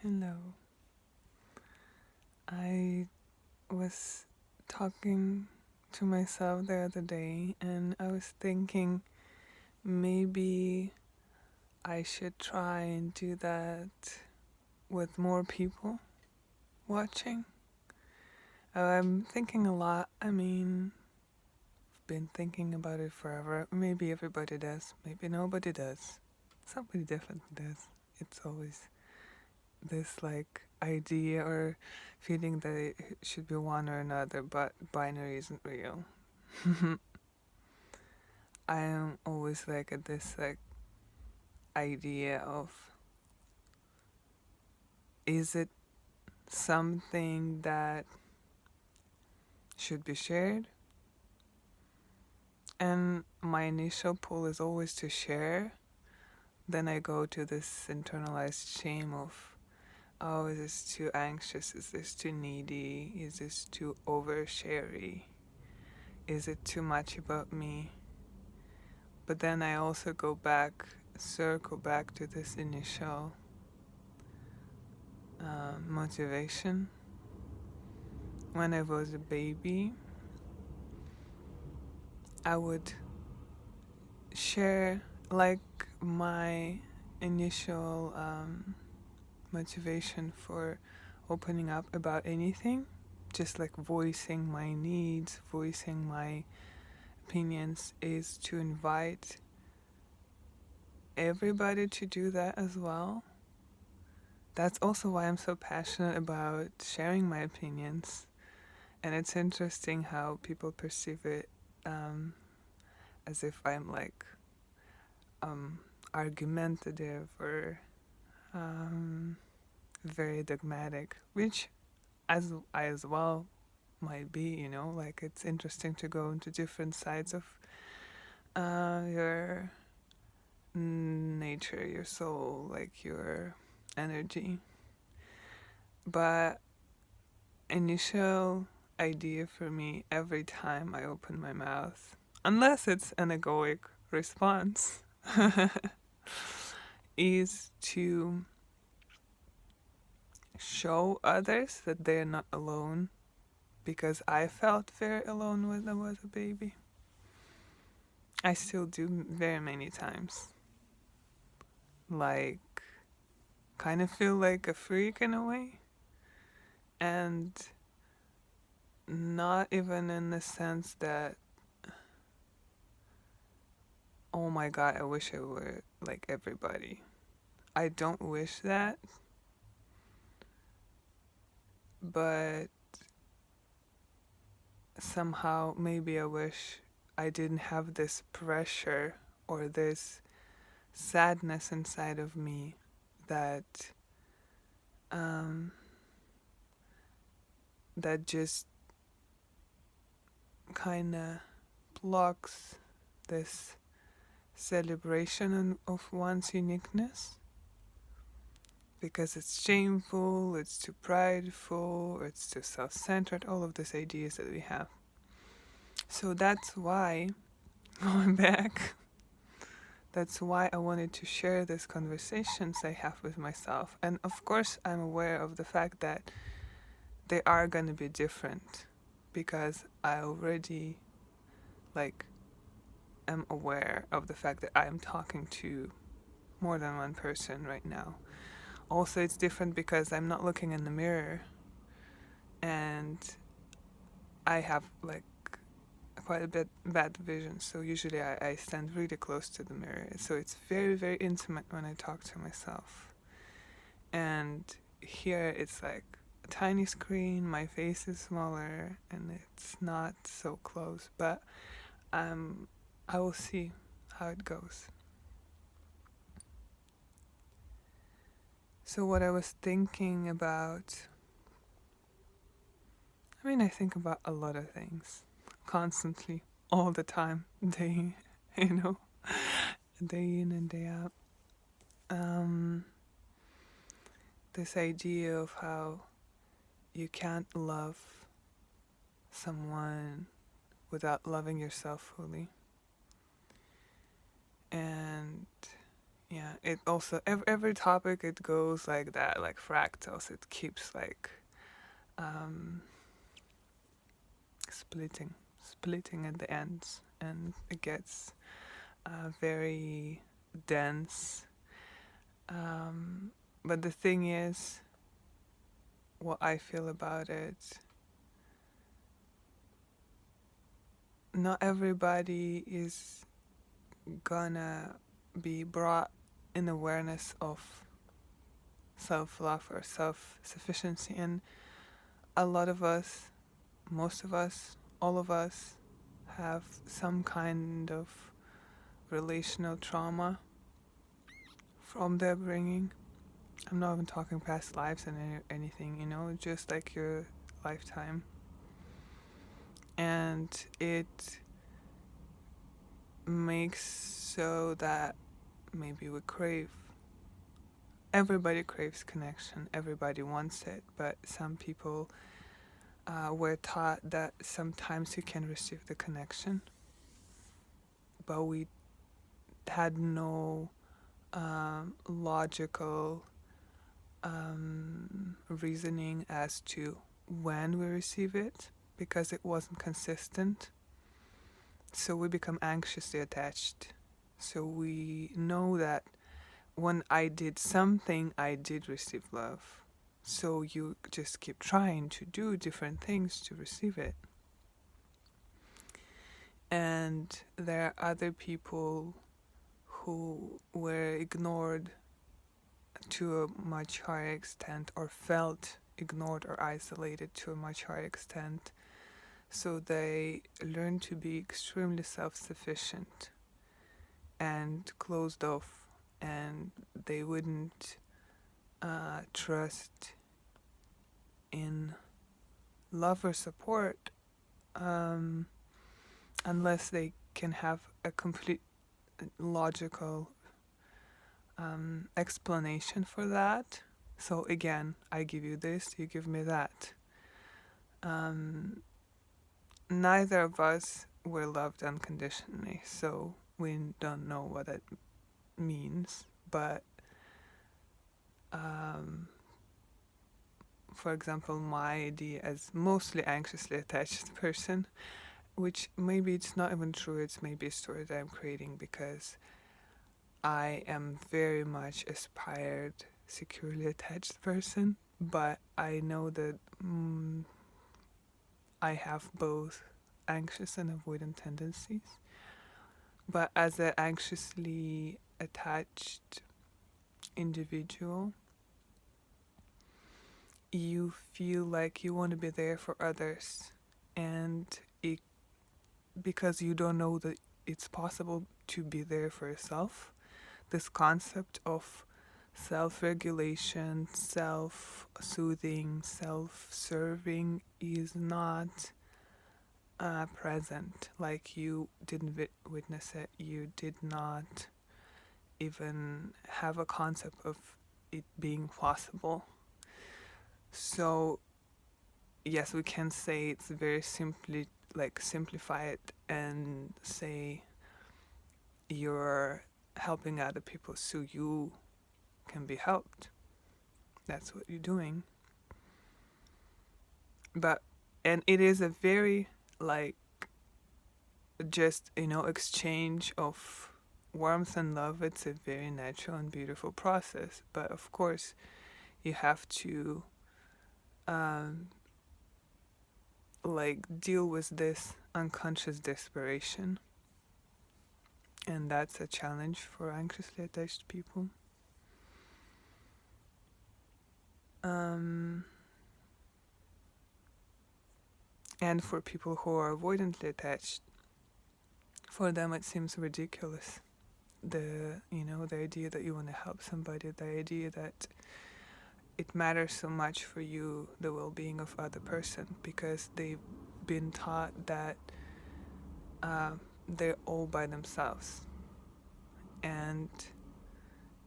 Hello. I was talking to myself the other day and I was thinking maybe I should try and do that with more people watching. I'm thinking a lot. I've been thinking about it forever. Maybe everybody does. Maybe nobody does. Somebody definitely does. It's always this like idea or feeling that it should be one or another, but binary isn't real. I am always like at this like idea of, is it something that should be shared? And my initial pull is always to share. Then I go to this internalized shame of, oh, is this too anxious? Is this too needy? Is this too oversharey? Is it too much about me? But then I also circle back to this initial motivation. When I was a baby, I would share like my initial motivation for opening up about anything, just like voicing my needs, voicing my opinions, is to invite everybody to do that as well. That's also why I'm so passionate about sharing my opinions. And it's interesting how people perceive it as if I'm like argumentative or very dogmatic, which as I as well might be, like it's interesting to go into different sides of your nature, your soul, like your energy. But initial idea for me every time I open my mouth, unless it's an egoic response, is to show others that they're not alone, because I felt very alone when I was a baby. I still do very many times. Like, kind of feel like a freak in a way. And not even in the sense that, oh my god, I wish I were like everybody. I don't wish that. But somehow maybe I wish I didn't have this pressure or this sadness inside of me that that just kind of blocks this celebration of one's uniqueness, because it's shameful, it's too prideful, it's too self-centered, all of these ideas that we have. So that's why, going back, that's why I wanted to share these conversations I have with myself. And of course, I'm aware of the fact that they are going to be different, because I already am aware of the fact that I am talking to more than one person right now. Also, it's different because I'm not looking in the mirror, and I have quite a bit bad vision, so usually I stand really close to the mirror, so it's very, very intimate when I talk to myself. And here it's like a tiny screen, my face is smaller, and it's not so close, but I will see how it goes. So what I was thinking about, I think about a lot of things constantly, all the time, day, day in and day out. This idea of how you can't love someone without loving yourself fully. And, Yeah, it also every topic it goes like that, like fractals. It keeps like um, splitting, splitting at the ends, and it gets very dense. Um, but the thing is, what I feel about it, not everybody is gonna be brought in awareness of self love or self sufficiency. And a lot of us, most of us, all of us, have some kind of relational trauma from their upbringing. I'm not even talking past lives and anything, just like your lifetime. And it makes so that maybe we crave. Everybody craves connection, everybody wants it, but some people were taught that sometimes you can receive the connection, but we had no logical reasoning as to when we receive it because it wasn't consistent. So we become anxiously attached. So we know that when I did something, I did receive love. So you just keep trying to do different things to receive it. And there are other people who were ignored to a much higher extent or felt ignored or isolated to a much higher extent. So they learned to be extremely self-sufficient and closed off, and they wouldn't trust in love or support unless they can have a complete logical explanation for that. So again, I give you this, you give me that. Neither of us were loved unconditionally, so we don't know what it means. But for example, my idea as mostly anxiously attached person, which maybe it's not even true, it's maybe a story that I'm creating because I am very much aspired, securely attached person, but I know that I have both anxious and avoidant tendencies. But as an anxiously attached individual, you feel like you want to be there for others, and it, because you don't know that it's possible to be there for yourself, this concept of self-regulation, self-soothing, self-serving is not present. Like you didn't witness it, you did not even have a concept of it being possible. So yes, we can say it's very simply, like simplify it and say you're helping other people so you can be helped. That's what you're doing. But and it is a very like just exchange of warmth and love. It's a very natural and beautiful process, but of course you have to like deal with this unconscious desperation, and that's a challenge for anxiously attached people. And for people who are avoidantly attached, for them it seems ridiculous, the idea that you want to help somebody, the idea that it matters so much for you, the well-being of other person, because they've been taught that they're all by themselves, and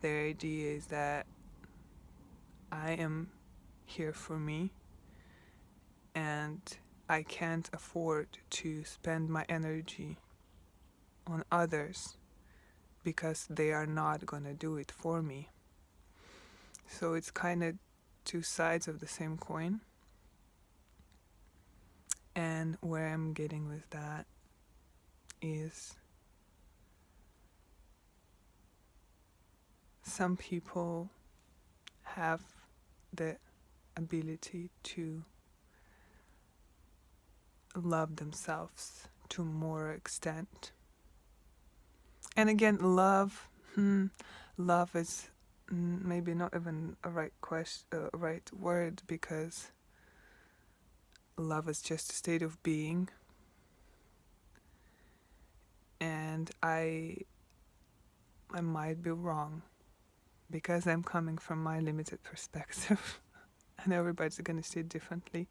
their idea is that I am here for me, and I can't afford to spend my energy on others because they are not gonna do it for me. So it's kind of two sides of the same coin. And where I'm getting with that is some people have the ability to love themselves to more extent. And again, love is maybe not even a right word, because love is just a state of being. And I might be wrong because I'm coming from my limited perspective and everybody's going to see it differently.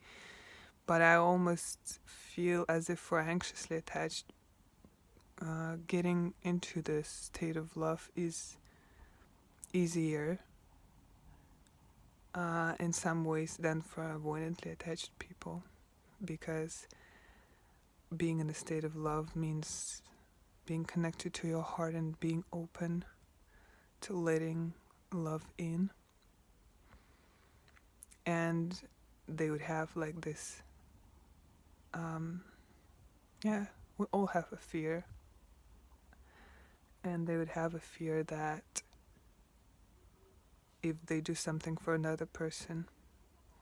But I almost feel as if for anxiously attached, getting into the state of love is easier in some ways than for avoidantly attached people, because being in a state of love means being connected to your heart and being open to letting love in. And they would have like this, we all have a fear. And they would have a fear that if they do something for another person,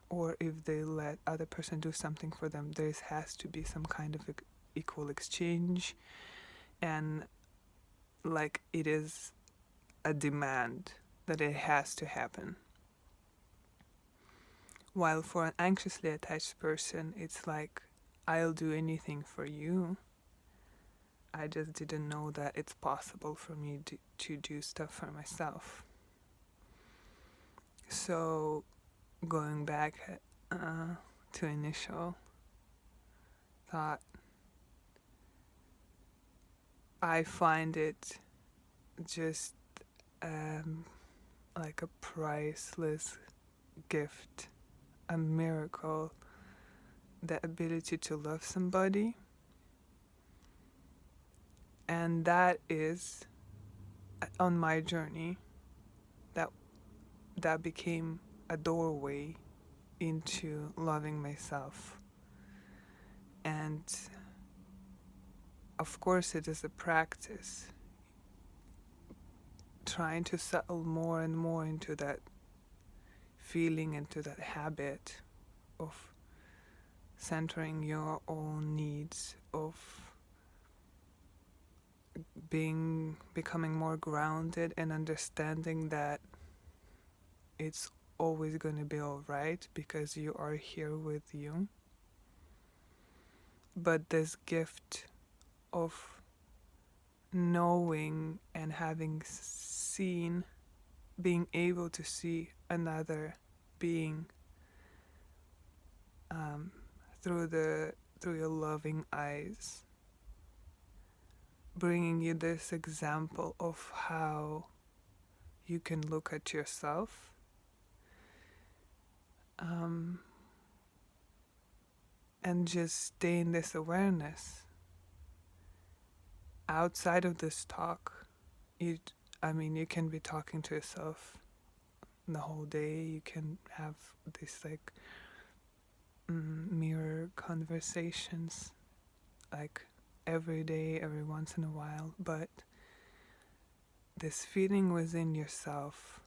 or if they let other person do something for them, there has to be some kind of equal exchange, and like it is a demand that it has to happen. While for an anxiously attached person, it's like, I'll do anything for you. I just didn't know that it's possible for me to do stuff for myself. So going back to initial thought, I find it just like a priceless gift, a miracle, the ability to love somebody. And that is, on my journey, that became a doorway into loving myself. And of course it is a practice, trying to settle more and more into that feeling, into that habit of centering your own needs, of becoming more grounded and understanding that it's always going to be all right because you are here with you. But this gift of knowing and having seen, being able to see another being through your loving eyes, bringing you this example of how you can look at yourself, and just stay in this awareness. Outside of this talk, you can be talking to yourself the whole day. You can have this like mirror conversations, like every day, every once in a while. But this feeling within yourself,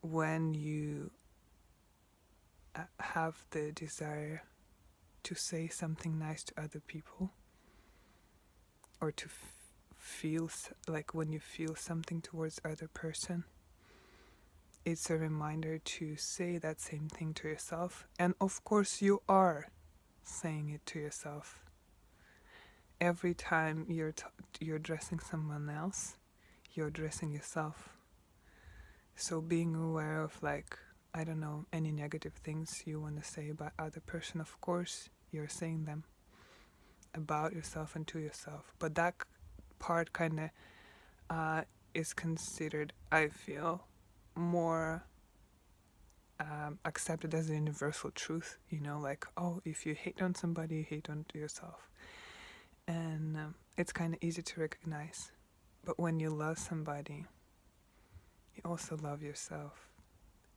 when you have the desire to say something nice to other people, or to feel like when you feel something towards other person, it's a reminder to say that same thing to yourself. And of course you are saying it to yourself. Every time you're addressing someone else, you're addressing yourself. So being aware of, like, I don't know, any negative things you want to say about other person, of course you're saying them about yourself and to yourself. But that part kind of is considered, I feel, more accepted as a universal truth, like, oh, if you hate on somebody, you hate on yourself. And it's kind of easy to recognize. But when you love somebody, you also love yourself,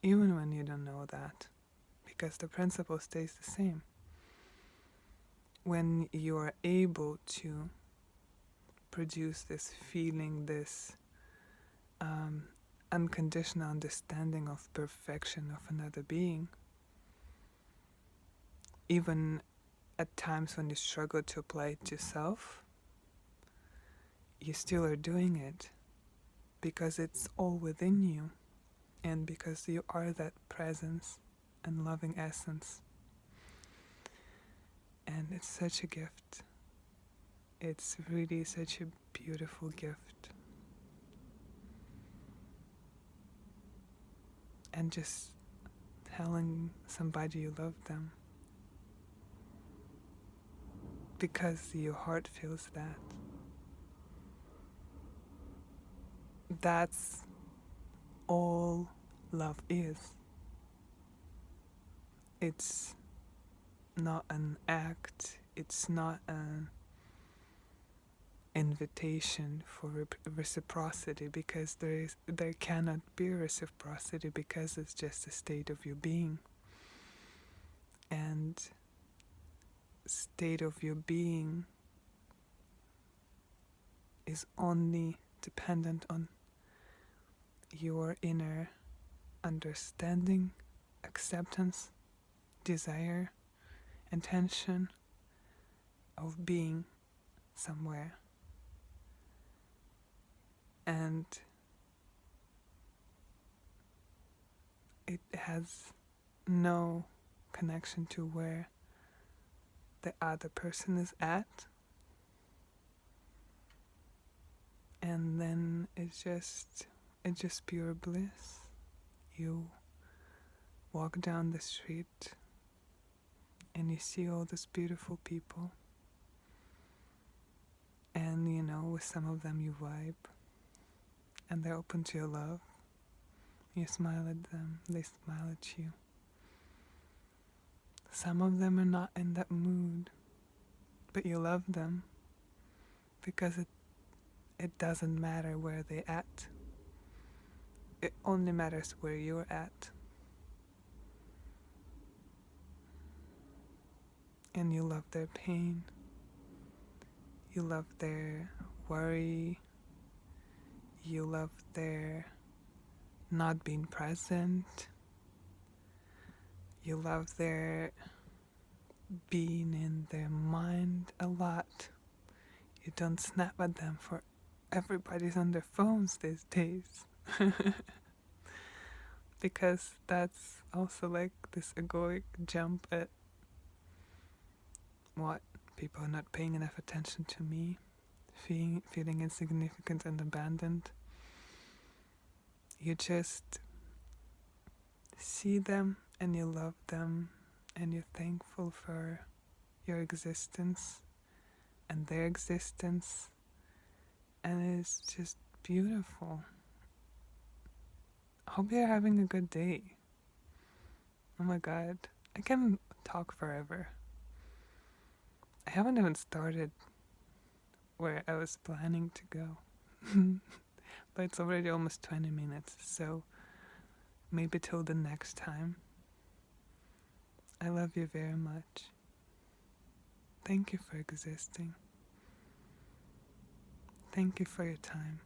even when you don't know that, because the principle stays the same. When you are able to produce this feeling, this unconditional understanding of perfection of another being, even at times when you struggle to apply it to yourself, you still are doing it because it's all within you and because you are that presence and loving essence. And it's such a gift. It's really such a beautiful gift. And just telling somebody you love them because your heart feels that. That's all love is. It's not an act, it's not an invitation for reciprocity, because there cannot be reciprocity, because it's just a state of your being. And state of your being is only dependent on your inner understanding, acceptance, desire, intention of being somewhere. And it has no connection to where the other person is at. And then it's just pure bliss. You walk down the street and you see all these beautiful people, and with some of them you vibe and they're open to your love. You smile at them, they smile at you. Some of them are not in that mood, but you love them because it doesn't matter where they're at. It only matters where you're at. And you love their pain. You love their worry. You love their not being present. You love their being in their mind a lot. You don't snap at them, for everybody's on their phones these days. Because that's also like this egoic jump at what? People are not paying enough attention to me, feeling insignificant and abandoned. You just see them and you love them and you're thankful for your existence and their existence, and it's just beautiful. I hope you're having a good day. Oh my god, I can talk forever. I haven't even started where I was planning to go. But it's already almost 20 minutes, so maybe till the next time. I love you very much. Thank you for existing. Thank you for your time.